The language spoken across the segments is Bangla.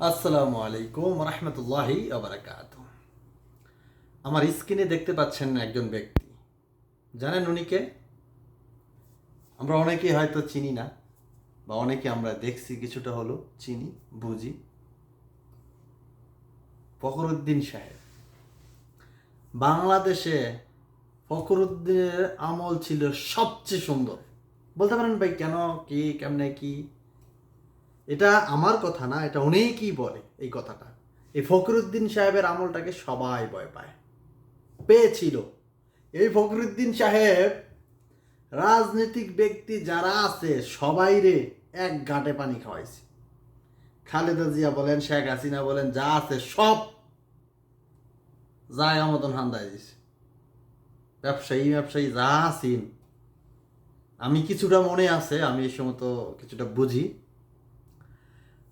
আসসালামু আলাইকুম রহমতুল্লাহি আবরাকাত। আমার স্ক্রিনে দেখতে পাচ্ছেন একজন ব্যক্তি, জানেন উনি কে? আমরা অনেকেই হয়তো চিনি না, বা অনেকে আমরা দেখছি কিছুটা হলো চিনি বুঝি। ফখরুদ্দিন সাহেব, বাংলাদেশে ফখরুদ্দিনের আমল ছিল সবচেয়ে সুন্দর। বলতে পারেন ভাই কেন, কি, কেমনে, কি? এটা আমার কথা না, এটা অনেকেই বলে এই কথাটা। এই ফখরুদ্দিন সাহেবের আমলটাকে সবাই ভয় পায়, পেয়েছিল। এই ফখরুদ্দিন সাহেব রাজনৈতিক ব্যক্তি যারা আছে সবাইরে এক ঘাটে পানি খাওয়াইছে। খালেদা জিয়া বলেন, শেখ হাসিনা বলেন, যা আছে সব জায়গা মতন হান্দায় দিছে। ব্যবসায়ী ব্যবসায়ী যা আছেন, আমি কিছুটা মনে আছে, আমি এই সময় তো কিছুটা বুঝি।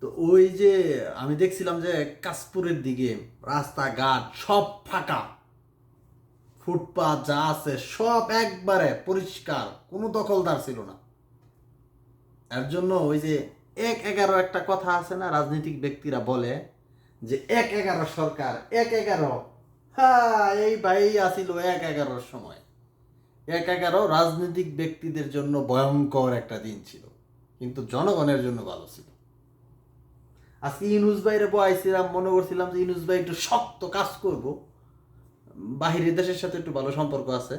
তো ওই যে আমি দেখছিলাম যে কাশপুরের দিকে রাস্তাঘাট সব ফাঁকা, ফুটপাথ যা আছে সব একবারে পরিষ্কার, কোনো দখলদার ছিল না। এর জন্য ওই যে ১-১১ একটা কথা আছে না, রাজনৈতিক ব্যক্তিরা বলে যে ১-১১ সরকার, ১-১১। হ্যাঁ, এই ভাই আসিল ১-১১ সময়। ১-১১ রাজনৈতিক ব্যক্তিদের জন্য ভয়ঙ্কর একটা দিন ছিল, কিন্তু জনগণের জন্য ভালো ছিল। আজকে ইউনুস ভাইরে বয়াইছিলাম, মনে করছিলাম যে ইউনুস ভাই একটু শক্ত কাজ করব, বাহিরের দেশের সাথে একটু ভালো সম্পর্ক আছে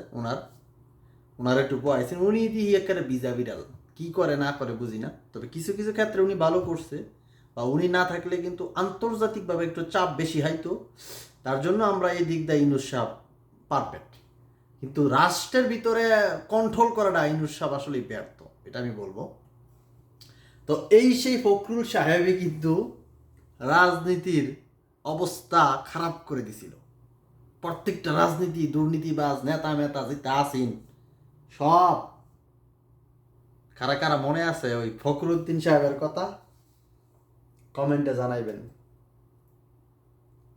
ওনার একটু বয়াইছেন। উনি একেবারে বিজা বিড়াল, কি করে না করে বুঝি না। তবে কিছু কিছু ক্ষেত্রে উনি ভালো করছে, বা উনি না থাকলে কিন্তু আন্তর্জাতিকভাবে একটু চাপ বেশি হয়তো। তার জন্য আমরা এই দিক দিয়ে ইউনুস সাহেব পারফেক্ট, কিন্তু রাষ্ট্রের ভিতরে কন্ট্রোল করাটা ইউনুস সাহেব আসলেই ব্যর্থ, এটা আমি বলবো। তো এই সেই ফখরুল সাহেবই কিন্তু রাজনীতির অবস্থা খারাপ করে দিছিল। প্রত্যেকটা রাজনীতি, দুর্নীতিবাজ, নেতা মেতা যেটা আছেন সব, কারা কারা মনে আছে ওই ফখরুদ্দিন সাহেবের কথা কমেন্টে জানাইবেন।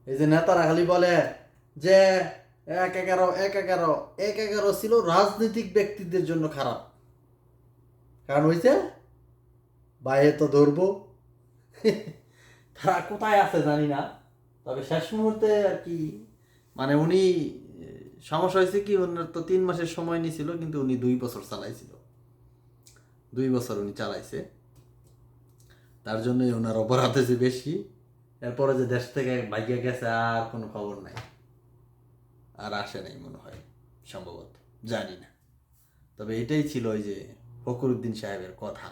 এই যে নেতারা খালি বলে যে ১-১১ ১-১১ ১-১১ ছিল রাজনৈতিক ব্যক্তিদের জন্য খারাপ, কারণ হইছে বাইরে তো ধরবো। তারা কোথায় আছে জানি না, তবে শেষ মুহূর্তে আর কি, মানে উনি সমস্যা হয়েছে কি, ওনার তো ৩ মাসের সময় নিয়েছিল, কিন্তু উনি ২ বছর চালাইছিল। ২ বছর উনি চালাইছে, তার জন্যই ওনার অপরাধ হয়েছে বেশি। এরপরে যে দেশ থেকে ভাইয়া গেছে আর কোনো খবর নাই, আর আসে নাই মনে হয়, সম্ভবত, জানি না। তবে এটাই ছিল ওই যে ফখরুদ্দিন সাহেবের কথা।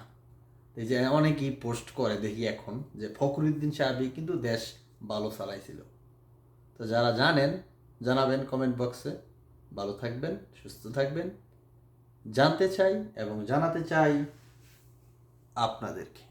এই যে অনেকেই পোস্ট করে দেখি এখন যে ফখরুদ্দিন সাহেবই কিন্তু দেশ ভালো চালাইছিল। তো যারা জানেন জানাবেন কমেন্ট বক্সে। ভালো থাকবেন, সুস্থ থাকবেন। জানতে চাই এবং জানাতে চাই আপনাদেরকে।